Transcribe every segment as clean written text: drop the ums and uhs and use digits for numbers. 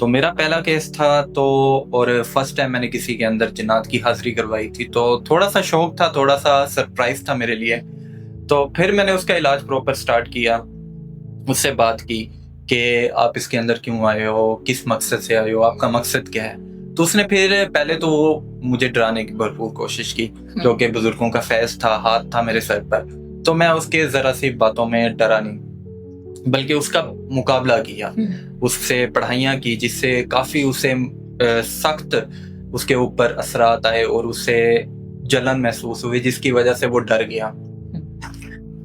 تو میرا پہلا کیس تھا تو اور فرسٹ ٹائم میں نے کسی کے اندر جنات کی حاضری کروائی تھی، تو تھوڑا سا شوق تھا، تھوڑا سا سرپرائز تھا میرے لیے. تو پھر میں نے اس کا علاج پراپر سٹارٹ کیا، اس سے بات کی کہ آپ اس کے اندر کیوں آئے ہو، کس مقصد سے آئے ہو، آپ کا مقصد کیا ہے. تو اس نے پھر پہلے تو مجھے ڈرانے کی بھرپور کوشش کی، کیونکہ بزرگوں کا فیض تھا، ہاتھ تھا میرے سر پر. تو میں اس کے ذرا سی باتوں میں ڈرا نہیں، بلکہ اس کا مقابلہ کیا، اس سے پڑھائیاں کی، جس سے کافی اسے سخت اس کے اوپر اثرات آئے اور اسے جلن محسوس ہوئی، جس کی وجہ سے وہ ڈر گیا.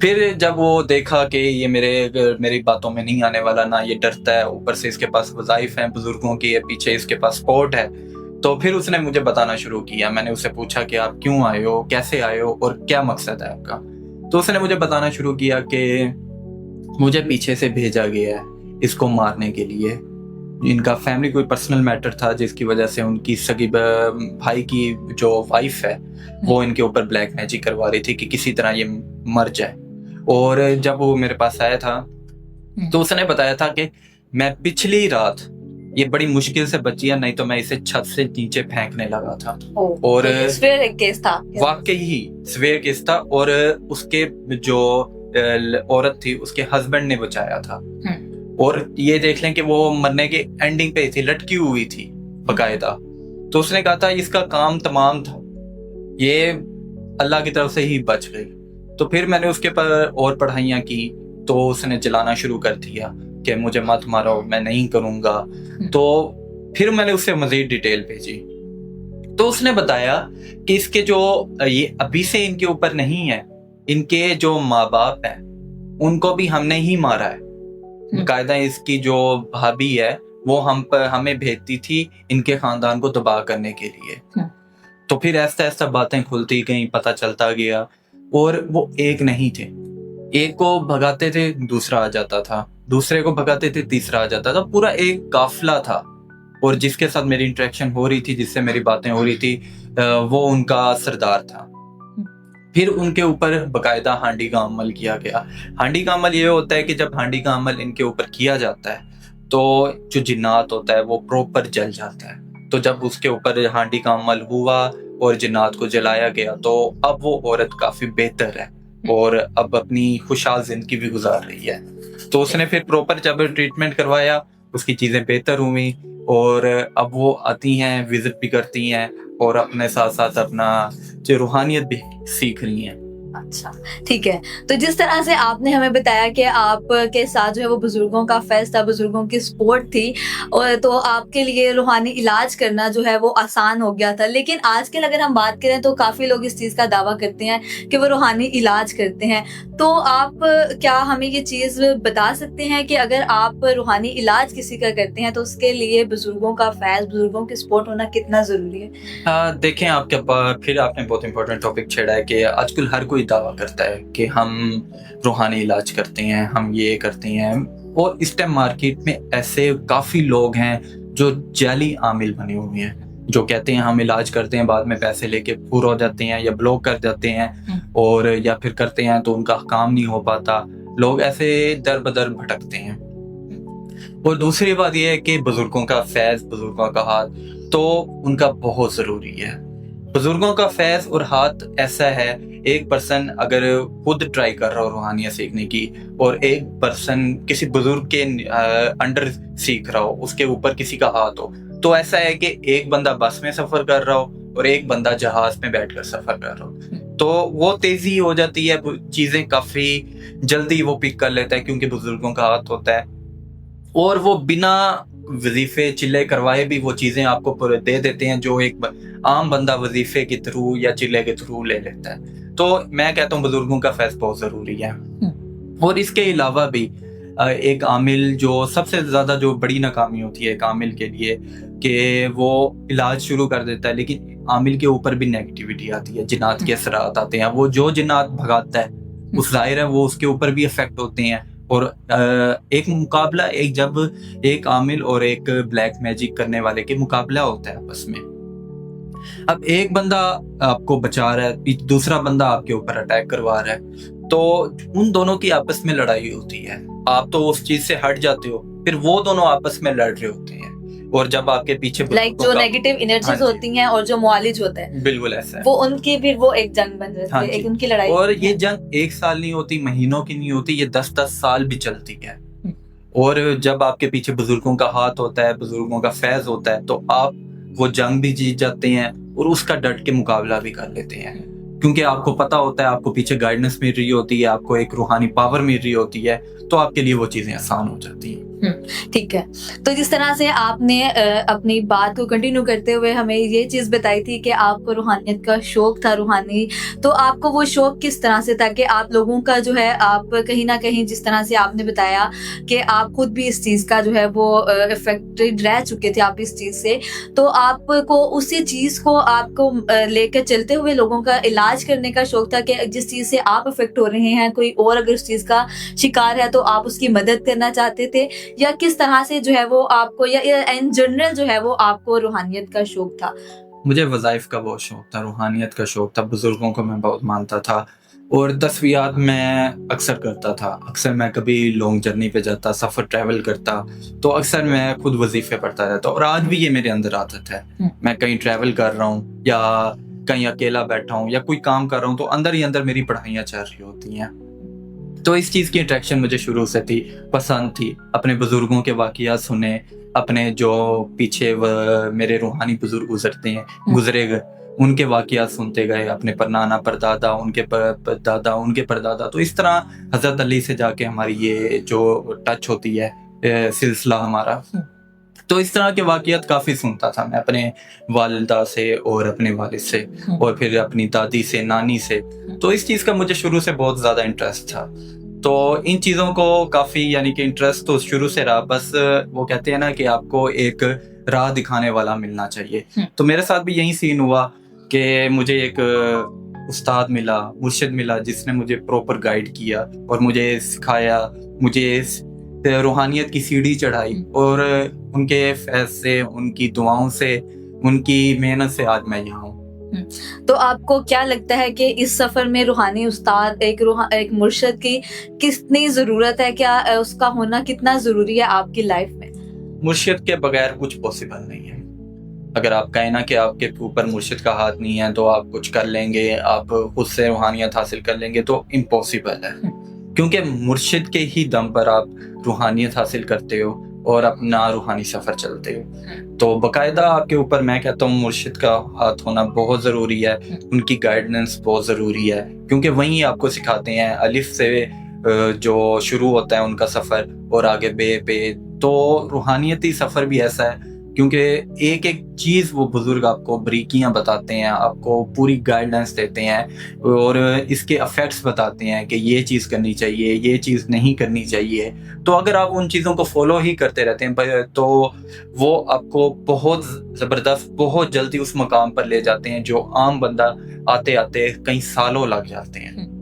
پھر جب وہ دیکھا کہ یہ میری باتوں میں نہیں آنے والا، نہ یہ ڈرتا ہے، اوپر سے اس کے پاس وظائف ہیں بزرگوں کی، پیچھے اس کے پاس سپورٹ ہے، تو پھر اس نے مجھے بتانا شروع کیا. میں نے اس سے پوچھا کہ آپ کیوں آئے ہو، کیسے آئے ہو اور کیا مقصد ہے آپ کا. تو اس نے مجھے بتانا شروع کیا کہ مجھے پیچھے سے بھیجا گیا ہے اس کو مارنے کے لیے. ان کا فیملی کوئی پرسنل میٹر تھا، جس کی وجہ سے ان کی سگی بھائی کی جو وائف ہے وہ ان کے اوپر بلیک میجک کروا رہی تھی کہ کسی طرح یہ مر جائے. اور جب وہ میرے پاس آیا تھا تو اس نے بتایا تھا کہ میں پچھلی رات یہ بڑی مشکل سے بچی ہے، نہیں تو میں اسے چھت سے نیچے پھینکنے لگا تھا. اور کیس تھا، واقعی ہی سویر کیس تھا، اور اس کے جو عورت تھی اس کے ہسبینڈ نے بچایا تھا. اور یہ دیکھ لیں کہ وہ مرنے کے اینڈنگ پہ تھی، لٹکی ہوئی تھی باقاعدہ. تو اس نے کہا تھا اس کا کام تمام تھا، یہ اللہ کی طرف سے ہی بچ گئی. تو پھر میں نے اس کے پر اور پڑھائیاں کی، تو اس نے جلانا شروع کر دیا کہ مجھے مت مارو، میں نہیں کروں گا. تو پھر میں نے اس سے مزید ڈیٹیل بھیجی، تو اس نے بتایا کہ اس کے جو یہ ابھی سے ان کے اوپر نہیں ہے، ان کے جو ماں باپ ہیں ان کو بھی ہم نے ہی مارا ہے. باقاعدہ اس کی جو بھابھی ہے وہ ہمیں بھیجتی تھی ان کے خاندان کو تباہ کرنے کے لیے. تو پھر ایسا ایسا باتیں کھلتی گئیں، پتہ چلتا گیا. اور وہ ایک نہیں تھے، ایک کو بھگاتے تھے دوسرا آ جاتا تھا، دوسرے کو بھگاتے تھے تیسرا آ جاتا تھا، پورا ایک قافلہ تھا. اور جس کے ساتھ میری انٹریکشن ہو رہی تھی، جس سے میری باتیں ہو رہی تھی، وہ ان کا سردار تھا. پھر ان کے اوپر باقاعدہ ہانڈی کا عمل کیا گیا. ہانڈی کا عمل یہ ہوتا ہے کہ جب ہانڈی کا عمل ان کے اوپر کیا جاتا ہے تو جو جنات ہوتا ہے وہ پراپر جل جاتا ہے. تو جب اس کے اوپر ہانڈی کا عمل ہوا اور جنات کو جلایا گیا تو اب وہ عورت کافی بہتر ہے اور اب اپنی خوشحال زندگی بھی گزار رہی ہے. تو اس نے پھر پراپر جب ٹریٹمنٹ کروایا، اس کی چیزیں بہتر ہوئیں، اور اب وہ آتی ہیں، وزٹ بھی کرتی ہیں، اور اپنے ساتھ ساتھ اپنا جو روحانیت بھی سیکھ رہی ہیں. اچھا ٹھیک ہے. تو جس طرح سے آپ نے ہمیں بتایا کہ آپ کے ساتھ جو ہے وہ بزرگوں کا فیض تھا، بزرگوں کی سپورٹ تھی، اور تو آپ کے لیے روحانی علاج کرنا جو ہے وہ آسان ہو گیا تھا. لیکن آج کل اگر ہم بات کریں تو کافی لوگ اس چیز کا دعویٰ کرتے ہیں کہ وہ روحانی علاج کرتے ہیں. تو آپ کیا ہمیں یہ چیز بتا سکتے ہیں کہ اگر آپ روحانی علاج کسی کا کرتے ہیں تو اس کے لیے بزرگوں کا فیض، بزرگوں کی سپورٹ ہونا کتنا ضروری ہے؟ دیکھیں آپ کے پھر آپ نے بہت امپورٹنٹ ٹاپک چھیڑا ہے کہ آج کل ہر کوئی دعویٰ کرتا ہے کہ ہم روحانی علاج کرتے ہیں، ہم یہ کرتے ہیں. اور اس ٹائم مارکیٹ میں ایسے کافی لوگ ہیں جو جعلی عامل بنے ہوئے ہیں، جو کہتے ہیں ہم علاج کرتے ہیں، بعد میں پیسے لے کے پورا ہو جاتے ہیں یا بلاک کر جاتے ہیں، اور یا پھر کرتے ہیں تو ان کا کام نہیں ہو پاتا. لوگ ایسے در بدر بھٹکتے ہیں. اور دوسری بات یہ ہے کہ بزرگوں کا فیض، بزرگوں کا ہاتھ تو ان کا بہت ضروری ہے. بزرگوں کا فیض اور ہاتھ ایسا ہے، ایک پرسن اگر خود ٹرائی کر رہا ہو روحانیت سیکھنے کی، اور ایک پرسن کسی بزرگ کے انڈر سیکھ رہا ہو، اس کے اوپر کسی کا ہاتھ ہو، تو ایسا ہے کہ ایک بندہ بس میں سفر کر رہا ہو اور ایک بندہ جہاز میں بیٹھ کر سفر کر رہا ہو، تو وہ تیزی ہو جاتی ہے، چیزیں کافی جلدی وہ پک کر لیتا ہے کیونکہ بزرگوں کا ہاتھ ہوتا ہے. اور وہ بنا وظیفے چلے کروائے بھی وہ چیزیں آپ کو دے دیتے ہیں جو ایک عام بندہ وظیفے کے تھرو یا چلے کے تھرو لے لیتا ہے. تو میں کہتا ہوں بزرگوں کا فیض بہت ضروری ہے. اور اس کے علاوہ بھی ایک عامل جو سب سے زیادہ جو بڑی ناکامی ہوتی ہے ایک عامل کے لیے کہ وہ علاج شروع کر دیتا ہے لیکن عامل کے اوپر بھی نیگیٹیوٹی آتی ہے، جنات کے اثرات آتے ہیں. وہ جو جنات بھگاتا ہے اس ظاہر ہے وہ اس کے اوپر بھی افیکٹ ہوتے ہیں. اور ایک مقابلہ، جب ایک عامل اور ایک بلیک میجک کرنے والے کے مقابلہ ہوتا ہے آپس میں. اب ایک بندہ آپ کو بچا رہا ہے، دوسرا بندہ آپ کے اوپر اٹیک کروا رہا ہے، تو ان دونوں کی آپس میں لڑائی ہوتی ہے. آپ تو اس چیز سے ہٹ جاتے ہو، پھر وہ دونوں آپس میں لڑ رہے ہوتے ہیں. اور جب آپ کے پیچھے لائک جو نیگیٹو انرجیز ہوتی ہیں اور جو معالج ہوتا ہے بالکل ایسا ہے, وہ ان کی پھر وہ ایک جنگ بن جاتی ہے, ایک ان کی لڑائی. اور یہ جنگ 1 سال نہیں ہوتی, مہینوں کی نہیں ہوتی, یہ 10 سال بھی چلتی ہے. اور جب آپ کے پیچھے بزرگوں کا ہاتھ ہوتا ہے, بزرگوں کا فیض ہوتا ہے, تو آپ وہ جنگ بھی جیت جاتے ہیں اور اس کا ڈٹ کے مقابلہ بھی کر لیتے ہیں, کیونکہ آپ کو پتا ہوتا ہے, آپ کو پیچھے گائیڈنس مل رہی ہوتی ہے, آپ کو ایک روحانی پاور مل رہی ہوتی ہے, تو آپ کے لیے وہ چیزیں آسان ہو جاتی ہیں. ٹھیک ہے, تو جس طرح سے آپ نے اپنی بات کو کنٹینیو کرتے ہوئے ہمیں یہ چیز بتائی تھی کہ آپ کو روحانیت کا شوق تھا, روحانی, تو آپ کو وہ شوق کس طرح سے تھا کہ آپ لوگوں کا جو ہے, آپ کہیں نہ کہیں جس طرح سے آپ نے بتایا کہ آپ خود بھی اس چیز کا جو ہے وہ افیکٹڈ رہ چکے تھے آپ اس چیز سے, تو آپ کو اسی چیز کو آپ کو لے کر چلتے ہوئے لوگوں کا علاج کرنے کا شوق تھا کہ جس چیز سے آپ افیکٹ ہو رہے ہیں, کوئی اور اگر اس چیز کا شکار ہے تو آپ اس کی مدد کرنا چاہتے تھے, یا کس طرح سے جو ہے وہ آپ کو, یا ان جنرل جو ہے وہ آپ کو روحانیت کا شوق تھا؟ مجھے وظائف کا بہت شوق تھا, روحانیت کا شوق تھا, بزرگوں کو میں بہت مانتا تھا, اور دسویات میں اکثر کرتا تھا. اکثر میں کبھی لانگ جرنی پہ جاتا, سفر ٹریول کرتا, تو اکثر میں خود وظیفے پڑھتا رہتا, اور آج بھی یہ میرے اندر عادت ہے. میں کہیں ٹریول کر رہا ہوں یا کہیں اکیلا بیٹھا ہوں یا کوئی کام کر رہا ہوں, تو اندر ہی اندر میری پڑھائیاں چل رہی ہوتی ہیں. تو اس چیز کی اٹریکشن مجھے شروع سے تھی, پسند تھی. اپنے بزرگوں کے واقعات سنے, اپنے جو پیچھے میرے روحانی بزرگ گزرے گئے, ان کے واقعات سنتے گئے, اپنے نانا پردادا, ان کے دادا, ان کے پردادا. تو اس طرح حضرت علی سے جا کے ہماری یہ جو ٹچ ہوتی ہے سلسلہ ہمارا, تو اس طرح کے واقعات کافی سنتا تھا میں اپنے والدہ سے اور اپنے والد سے, اور پھر اپنی دادی سے, نانی سے. تو اس چیز کا مجھے شروع سے بہت زیادہ انٹرسٹ تھا. تو ان چیزوں کو کافی, یعنی کہ انٹرسٹ تو شروع سے رہا, بس وہ کہتے ہیں نا کہ آپ کو ایک راہ دکھانے والا ملنا چاہیے. تو میرے ساتھ بھی یہی سین ہوا کہ مجھے ایک استاد ملا, مرشد ملا, جس نے مجھے پراپر گائیڈ کیا اور مجھے سکھایا, مجھے روحانیت کی سیڑھی چڑھائی, اور ان کے فیض سے, ان کی دعاؤں سے, ان کی محنت سے آج میں یہاں ہوں. تو آپ کو کیا لگتا ہے کہ اس سفر میں روحانی استاد, ایک مرشد کی کتنی ضرورت ہے, کیا اس کا ہونا کتنا ضروری ہے آپ کی لائف میں؟ مرشد کے بغیر کچھ پاسبل نہیں ہے. اگر آپ کہیں نا کہ آپ کے اوپر مرشد کا ہاتھ نہیں ہے تو آپ کچھ کر لیں گے, آپ خود سے روحانیت حاصل کر لیں گے, تو امپاسبل ہے. کیونکہ مرشد کے ہی دم پر آپ روحانیت حاصل کرتے ہو اور اپنا روحانی سفر چلتے ہو. تو باقاعدہ آپ کے اوپر میں کہتا ہوں مرشد کا ہاتھ ہونا بہت ضروری ہے, ان کی گائیڈنس بہت ضروری ہے, کیونکہ وہیں آپ کو سکھاتے ہیں الف سے جو شروع ہوتا ہے ان کا سفر, اور آگے بے پہ. تو روحانیتی سفر بھی ایسا ہے کیونکہ ایک ایک چیز وہ بزرگ آپ کو بریکیاں بتاتے ہیں, آپ کو پوری گائیڈنس دیتے ہیں, اور اس کے افیکٹس بتاتے ہیں کہ یہ چیز کرنی چاہیے, یہ چیز نہیں کرنی چاہیے. تو اگر آپ ان چیزوں کو فالو ہی کرتے رہتے ہیں تو وہ آپ کو بہت زبردست, بہت جلدی اس مقام پر لے جاتے ہیں جو عام بندہ آتے آتے کئی سالوں لگ جاتے ہیں.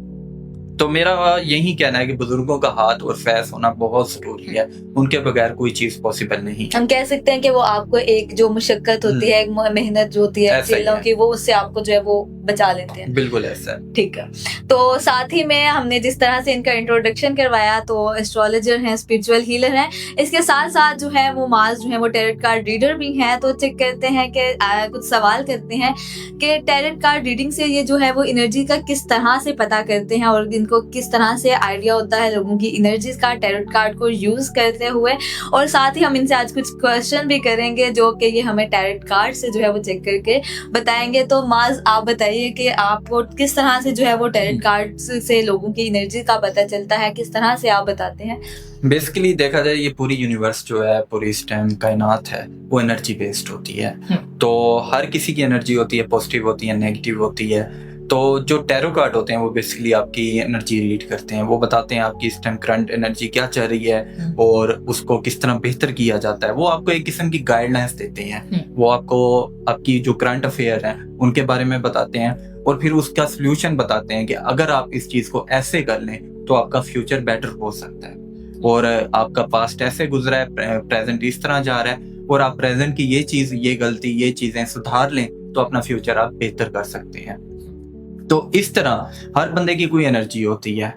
تو میرا یہی کہنا ہے کہ بزرگوں کا ہاتھ اور فیض ہونا بہت ضروری ہے, ان کے بغیر کوئی چیز پاسبل نہیں. ہم کہہ سکتے ہیں کہ وہ آپ کو ایک جو مشقت ہوتی ہے, ایک محنت جو ہوتی ہے چیلوں کی, وہ اس سے آپ کو جو ہے وہ بچا لیتے ہیں. بالکل ایسا. ٹھیک ہے, تو ساتھ ہی میں ہم نے جس طرح سے ان کا انٹروڈکشن کروایا, تو ایسٹرولوجر ہیں, اسپرچول ہیلر ہیں, اس کے ساتھ ساتھ جو ہے وہ معاذ جو ہے وہ ٹیرٹ کارڈ ریڈر بھی ہیں. تو چیک کرتے ہیں کہ کچھ سوال کرتے ہیں کہ ٹیرٹ کارڈ ریڈنگ سے یہ جو ہے وہ انرجی کا کس طرح سے پتہ کرتے ہیں, اور ان کو کس طرح سے آئیڈیا ہوتا ہے لوگوں کی انرجیز کا ٹیرٹ کارڈ کو یوز کرتے ہوئے. اور ساتھ ہی ہم ان سے آج کچھ کوشچن بھی کریں گے جو کہ یہ ہمیں ٹیرٹ کارڈ سے جو ہے وہ چیک کر کے بتائیں گے. تو معاذ آپ بتائیے کہ آپ کو کس طرح سے جو ہے وہ ٹیرٹ کارڈ سے لوگوں کی انرجی کا پتہ چلتا ہے, کس طرح سے آپ بتاتے ہیں؟ بیسیکلی دیکھا جائے یہ پوری یونیورس جو ہے, پوری اس ٹائم کائنات ہے, وہ انرجی بیسڈ ہوتی ہے. تو ہر کسی کی انرجی ہوتی ہے, پازیٹیو ہوتی ہے, نیگیٹیو ہوتی ہے. تو جو ٹیرو کارڈ ہوتے ہیں وہ بیسیکلی آپ کی انرجی ریڈ کرتے ہیں, وہ بتاتے ہیں آپ کی اس ٹائم کرنٹ انرجی کیا چل رہی ہے اور اس کو کس طرح بہتر کیا جاتا ہے. وہ آپ کو ایک قسم کی گائیڈ لائنس دیتے ہیں, وہ آپ کو آپ کی جو کرنٹ افیئر ہیں ان کے بارے میں بتاتے ہیں, اور پھر اس کا سلوشن بتاتے ہیں کہ اگر آپ اس چیز کو ایسے کر لیں تو آپ کا فیوچر بیٹر ہو سکتا ہے, اور آپ کا پاسٹ ایسے گزرا ہے, پریزنٹ اس طرح جا رہا ہے, اور آپ پریزنٹ کی یہ چیز, یہ غلطی, یہ چیزیں سدھار لیں تو اپنا فیوچر آپ بہتر کر سکتے ہیں. تو اس طرح ہر بندے کی کوئی انرجی ہوتی ہے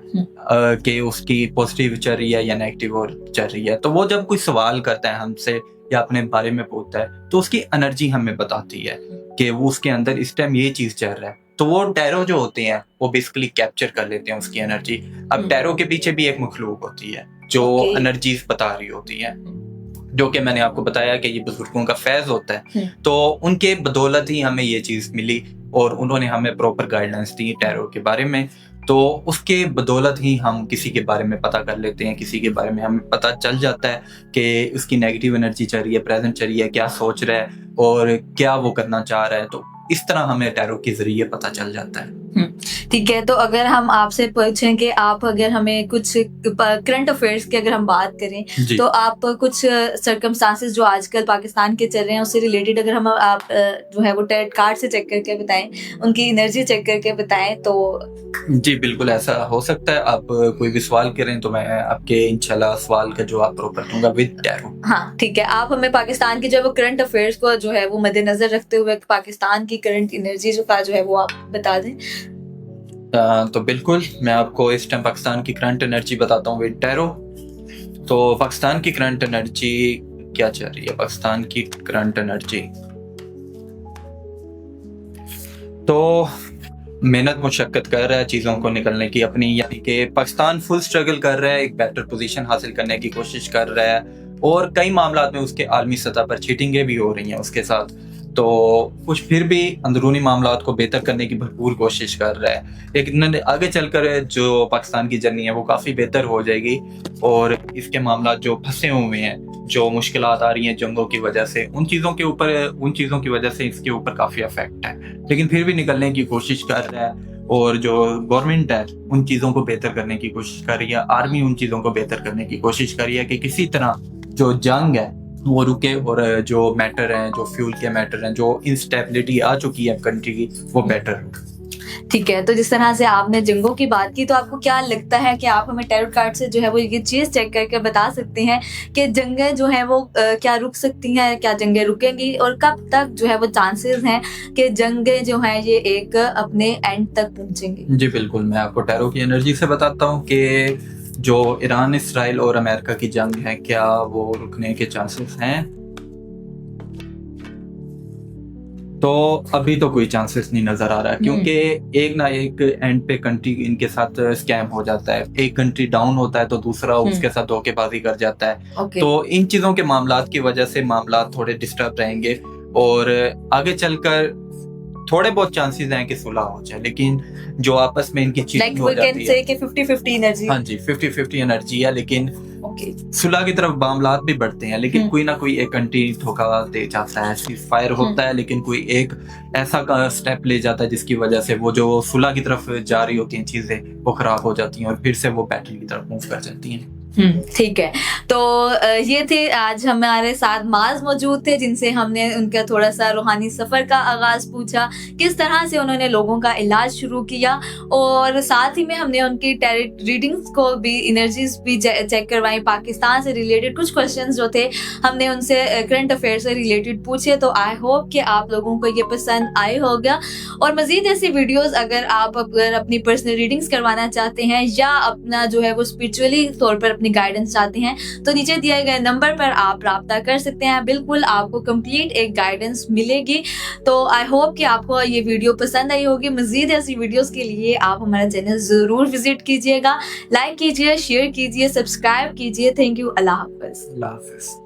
کہ اس کی پازیٹیو چل رہی ہے یا نیگیٹو چل رہی ہے. تو وہ جب کوئی سوال کرتا ہے ہم سے یا اپنے بارے میں بولتا ہے تو اس کی انرجی ہمیں بتاتی ہے کہ وہ اس کے اندر اس ٹائم یہ چیز چل رہا ہے. تو وہ ٹیرو جو ہوتے ہیں وہ بیسکلی کیپچر کر لیتے ہیں اس کی انرجی. اب ٹیرو کے پیچھے بھی ایک مخلوق ہوتی ہے جو انرجیز بتا رہی ہوتی ہے, جو کہ میں نے آپ کو بتایا کہ یہ بزرگوں کا فیض ہوتا ہے. تو ان کے بدولت ہی ہمیں یہ چیز ملی اور انہوں نے ہمیں پراپر گائیڈنس دی ٹیرو کے بارے میں. تو اس کے بدولت ہی ہم کسی کے بارے میں پتہ کر لیتے ہیں, کسی کے بارے میں ہمیں پتہ چل جاتا ہے کہ اس کی نیگیٹو انرجی چل رہی ہے, پریزنٹ چل رہی ہے, کیا سوچ رہا ہے اور کیا وہ کرنا چاہ رہا ہے. تو اس طرح ہمیں ٹیرو کے ذریعے پتہ چل جاتا ہے. ٹھیک ہے, تو اگر ہم آپ سے پوچھیں کہ آپ اگر ہمیں کچھ کرنٹ افیئرس کی اگر ہم بات کریں تو آپ کچھ سرکمسٹانسز جو آج کل پاکستان کے چل رہے ہیں اس سے ریلیٹڈ اگر ہم آپ جو ہے وہ ٹیرٹ کارڈ سے چیک کر کے بتائیں, ان کی انرجی چیک کر کے بتائیں تو. جی بالکل ایسا ہو سکتا ہے. آپ کوئی بھی سوال کریں تو میں آپ کے انشاءاللہ سوال کا جواب پراپر دوں گا ود ٹیرو. ہاں ٹھیک ہے, آپ ہمیں پاکستان کی جو وہ کرنٹ افیئرس کو جو ہے وہ مد نظر رکھتے ہوئے پاکستان کی کرنٹ انرجی جو ہے وہ آپ بتا دیں. تو بالکل میں آپ کو اس ٹائم پاکستان کی کرنٹ انرجی بتاتا ہوں ود ٹیرو. تو پاکستان کی کرنٹ انرجی کیا چل رہی ہے؟ پاکستان کی کرنٹ انرجی تو محنت مشقت کر رہا ہے چیزوں کو نکلنے کی اپنی, یعنی کہ پاکستان فل اسٹرگل کر رہا ہے, ایک بیٹر پوزیشن حاصل کرنے کی کوشش کر رہا ہے, اور کئی معاملات میں اس کے عالمی سطح پر چیٹنگیں بھی ہو رہی ہیں اس کے ساتھ. تو کچھ پھر بھی اندرونی معاملات کو بہتر کرنے کی بھرپور کوشش کر رہا ہے. لیکن آگے چل کر جو پاکستان کی جرنی ہے وہ کافی بہتر ہو جائے گی, اور اس کے معاملات جو پھنسے ہوئے ہیں, جو مشکلات آ رہی ہیں جنگوں کی وجہ سے, ان چیزوں کی وجہ سے اس کے اوپر کافی افیکٹ ہے, لیکن پھر بھی نکلنے کی کوشش کر رہا ہے. اور جو گورنمنٹ ہے ان چیزوں کو بہتر کرنے کی کوشش کر رہی ہے, آرمی ان چیزوں کو بہتر کرنے کی کوشش کر رہی ہے کہ کسی طرح جو جنگ ہے وہ رکے, اور جو میٹر ہیں, جو فیول کے میٹر ہیں, جو انسٹیبلٹی آ چکی ہے کنٹری کی, وہ بیٹر ہو. ٹھیک ہے, تو جس طرح سے آپ نے جنگوں کی بات کی, تو آپ کو کیا لگتا ہے کہ آپ ہمیں ٹیرو کارڈ سے جو ہے وہ یہ چیز چیک کر کے بتا سکتے ہیں کہ جنگیں جو ہیں وہ کیا رک سکتی ہیں, کیا جنگیں رکیں گی, اور کب تک جو ہے وہ چانسز ہیں کہ جنگیں جو ہیں یہ ایک اپنے اینڈ تک پہنچیں گی؟ جی بالکل, میں آپ کو ٹیرو کی انرجی سے بتاتا ہوں کہ جو ایران, اسرائیل اور امریکہ کی جنگ ہے, کیا وہ رکنے کے چانسز ہیں؟ تو ابھی تو کوئی چانسز نہیں نظر آ رہا, کیونکہ ایک نہ ایک اینڈ پہ کنٹری ان کے ساتھ اسکیم ہو جاتا ہے. ایک کنٹری ڈاؤن ہوتا ہے تو دوسرا اس کے ساتھ دھوکے بازی کر جاتا ہے. تو ان چیزوں کے معاملات کی وجہ سے معاملات تھوڑے ڈسٹرب رہیں گے, اور آگے چل کر تھوڑے بہت چانسز ہیں کہ صلح ہو جائے, لیکن جو آپس میں ان کی چیٹنگ ہو جاتی ہے, 50-50 انرجی. ہاں جی 50-50 انرجی ہے, لیکن صلح کی طرف معاملات بھی بڑھتے ہیں, لیکن کوئی نہ کوئی ایک کنٹری دھوکہ دے جاتا ہے, سیز فائر ہوتا ہے, لیکن کوئی ایک ایسا اسٹیپ لے جاتا ہے جس کی وجہ سے وہ جو صلح کی طرف جا رہی ہوتی ہیں چیزیں وہ خراب ہو جاتی ہیں, اور پھر سے وہ بیٹل کی طرف موو کر جاتی ہیں. ٹھیک ہے, تو یہ تھے آج ہمارے ساتھ معاذ موجود تھے, جن سے ہم نے ان کا تھوڑا سا روحانی سفر کا آغاز پوچھا, کس طرح سے انہوں نے لوگوں کا علاج شروع کیا, اور ساتھ ہی میں ہم نے ان کی ٹیرٹ ریڈنگز کو بھی, انرجیز بھی چیک کروائیں. پاکستان سے ریلیٹڈ کچھ کوشچنز جو تھے ہم نے ان سے کرنٹ افیئر سے ریلیٹڈ پوچھے, تو آئی ہوپ کہ آپ لوگوں کو یہ پسند آئے ہوگا. اور مزید ایسی ویڈیوز اگر آپ اپنی پرسنل ریڈنگز کروانا چاہتے ہیں, یا اپنا جو ہے وہ اسپرچولی طور پر اپنی گائیڈنس چاہتے ہیں, تو نیچے دیے گئے نمبر پر آپ رابطہ کر سکتے ہیں. بالکل آپ کو کمپلیٹ ایک گائیڈنس ملے گی. تو آئی ہوپ کہ آپ کو یہ ویڈیو پسند آئی ہوگی. مزید ایسی ویڈیوز کے لیے آپ ہمارا چینل ضرور وزٹ کیجیے گا, لائک کیجیے, شیئر کیجیے, سبسکرائب کیجیے. Thank you. اللہ حافظ. اللہ حافظ.